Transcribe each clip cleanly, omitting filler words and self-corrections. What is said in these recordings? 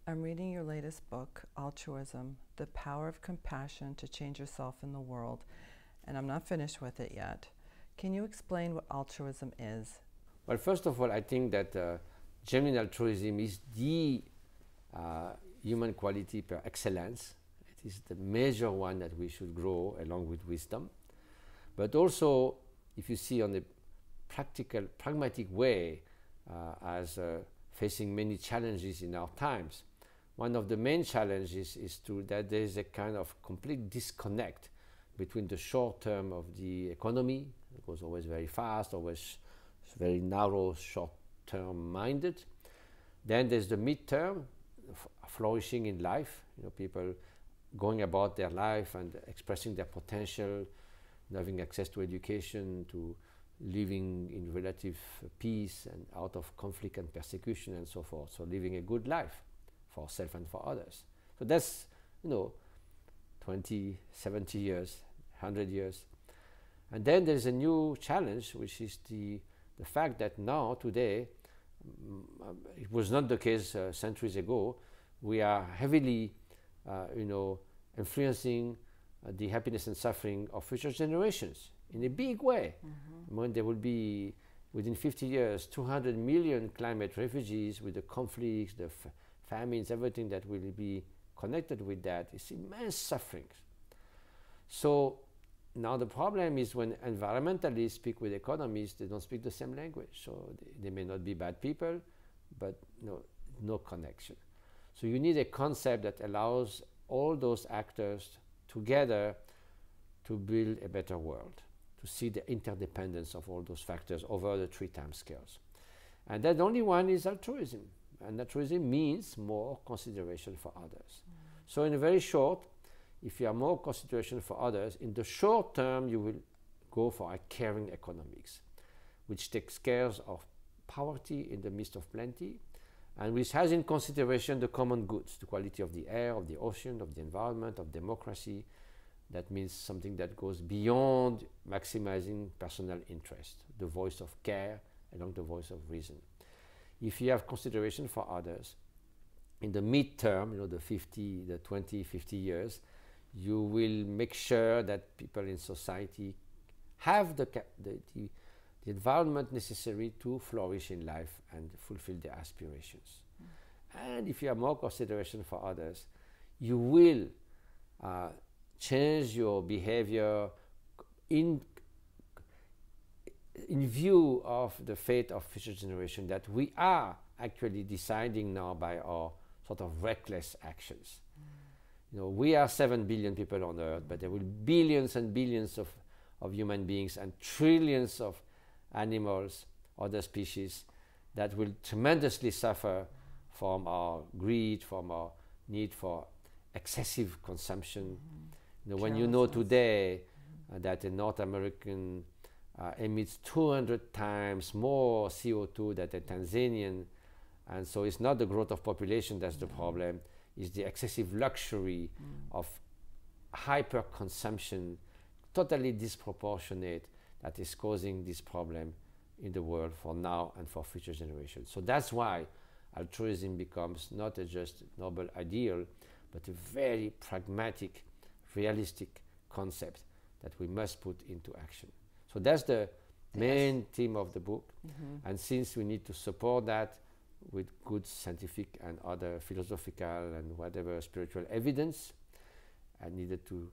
I'm reading your latest book, Altruism, The Power of Compassion to Change Yourself in the World, and I'm not finished with it yet. Can you explain what altruism is? Well, first of all, I think that genuine altruism is the human quality per excellence. It is the major one that we should grow along with wisdom. But also, if you see on a practical, pragmatic way, as facing many challenges in our times, one of the main challenges is that there is a kind of complete disconnect between the short term of the economy. It goes always very fast, always very narrow, short-term minded. Then there's the midterm, flourishing in life. You know, people going about their life and expressing their potential, having access to education, to living in relative peace and out of conflict and persecution and so forth. So living a good life for self and for others. So that's, 20, 70 years, 100 years. And then there's a new challenge, which is the fact that now, today, it was not the case centuries ago, we are heavily, influencing the happiness and suffering of future generations in a big way. When there will be, within 50 years, 200 million climate refugees with the conflicts, the famines, everything that will be connected with that, is immense suffering. So now the problem is when environmentalists speak with economists, they don't speak the same language. So they may not be bad people, but no connection. So you need a concept that allows all those actors together to build a better world, to see the interdependence of all those factors over the 3 time scales. And that only one is altruism. And altruism means more consideration for others. So in a very short, if you have more consideration for others, in the short term you will go for a caring economics, which takes care of poverty in the midst of plenty, and which has in consideration the common goods, the quality of the air, of the ocean, of the environment, of democracy. That means something that goes beyond maximizing personal interest, the voice of care along the voice of reason. If you have consideration for others, in the midterm, the 20, 50 years, you will make sure that people in society have the environment necessary to flourish in life and fulfill their aspirations. And if you have more consideration for others, you will change your behavior in view of the fate of future generations that we are actually deciding now by our sort of reckless actions. We are 7 billion people on Earth, but there will be billions and billions of human beings and trillions of animals, other species, that will tremendously suffer from our greed, from our need for excessive consumption. When you know today that a North American emits 200 times more CO2 than a Tanzanian, and so it's not the growth of population that's the problem, it's the excessive luxury of hyper-consumption, totally disproportionate, that is causing this problem in the world for now and for future generations. So that's why altruism becomes not a just noble ideal, but a very pragmatic, realistic concept that we must put into action. So that's the main theme of the book. And since we need to support that with good scientific and other philosophical and whatever spiritual evidence, I needed to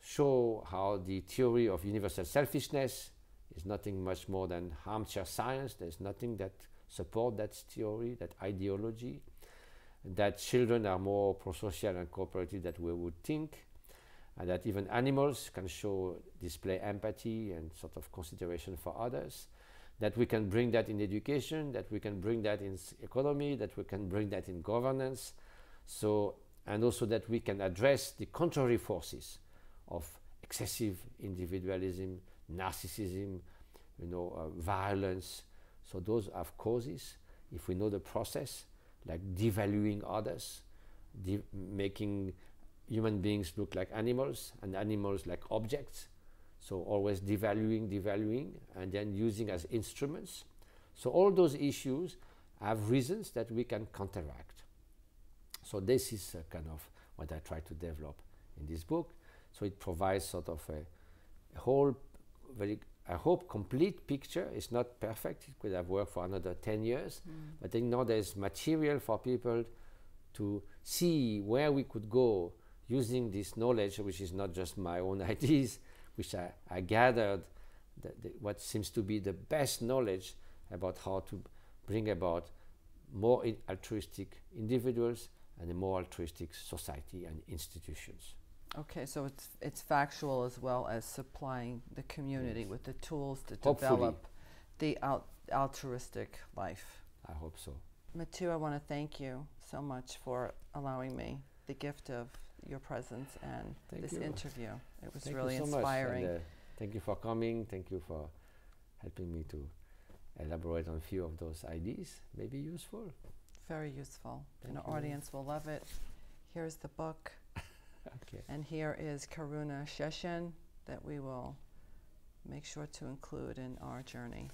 show how the theory of universal selfishness is nothing much more than armchair science. There's nothing that supports that theory, that ideology, that children are more prosocial and cooperative than we would think, and that even animals can display empathy and sort of consideration for others, that we can bring that in education, that we can bring that in economy, that we can bring that in governance, and also that we can address the contrary forces of excessive individualism, narcissism, violence. So those have causes. If we know the process, like devaluing others, making human beings look like animals and animals like objects. So always devaluing, and then using as instruments. So all those issues have reasons that we can counteract. So this is kind of what I try to develop in this book. So it provides sort of a whole, very, I hope, complete picture. It's not perfect. It could have worked for another 10 years. But I think now there's material for people to see where we could go using this knowledge, which is not just my own ideas, which I gathered what seems to be the best knowledge about how to bring about more altruistic individuals and a more altruistic society and institutions. Okay, so it's factual as well as supplying the community Yes. with the tools to Hopefully. develop the altruistic life. I hope so. Matthieu, I want to thank you so much for allowing me the gift of your presence and Thank this you. interview. It was Thank really you so inspiring. much. And, thank you for coming. Thank you for helping me to elaborate on a few of those ideas. Maybe useful. Very useful. Thank And our you. audience will love it. Here's the book. Okay. And here is Karuna Sheshan that we will make sure to include in our journey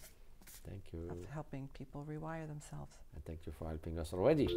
Thank you. of helping people rewire themselves. And thank you for helping us already.